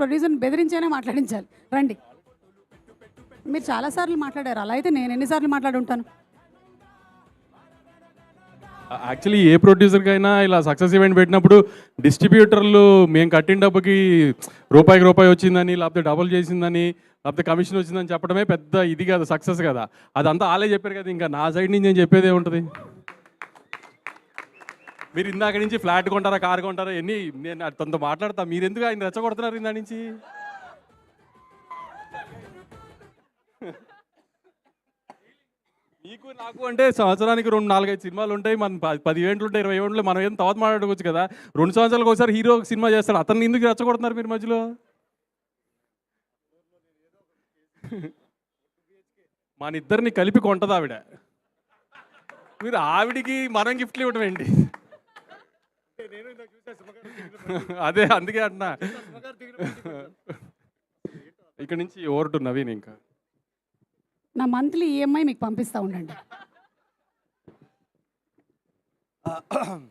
ప్రొడ్యూసర్ని బెదిరించైనా మాట్లాడించాలి. రండి. మీరు చాలాసార్లు మాట్లాడారు. అలా అయితే నేను ఎన్నిసార్లు మాట్లాడుంటాను? యాక్చువల్లీ ఏ ప్రొడ్యూసర్కైనా ఇలా సక్సెస్ ఈవెంట్ పెట్టినప్పుడు డిస్ట్రిబ్యూటర్లు మేము కట్టిన డబ్బుకి రూపాయికి రూపాయి వచ్చిందని, లేకపోతే డబుల్ చేసిందని, లేకపోతే కమిషన్ వచ్చిందని చెప్పడమే పెద్ద ఇది కదా, సక్సెస్ కదా. అదంతా వాళ్ళే చెప్పారు కదా, ఇంకా నా సైడ్ నుంచి నేను చెప్పేది ఏముంటుంది. మీరు ఇందాక నుంచి ఫ్లాట్ కొంటారా, కార్ కొంటారా, ఎన్ని నేను తనతో మాట్లాడతా, మీరు ఎందుకు ఆయన రెచ్చగొడుతున్నారు ఇందా నుంచి? మీకు నాకు అంటే సంవత్సరానికి 2-4-5 సినిమాలు ఉంటాయి, మన 10 ఈవెంట్లు ఉంటాయి, 20 ఈవెంట్లు, మనం ఏం తర్వాత మాట్లాడుకోవచ్చు కదా. 2 సంవత్సరాలకు ఒకసారి హీరో సినిమా చేస్తాడు, అతన్ని ఎందుకు రెచ్చగొడుతున్నారు మీరు మధ్యలో? మన ఇద్దరిని కలిపి కొంటది ఆవిడ, మీరు ఆవిడికి మనం గిఫ్ట్లు ఇవ్వడం ఏంటి? అదే అందుకే అంటున్నా. ఇక్కడ నుంచి ఓవర్ టు నవీన్. ఇంకా నా మంత్లీ ఈఎంఐ మీకు పంపిస్తూ ఉండండి.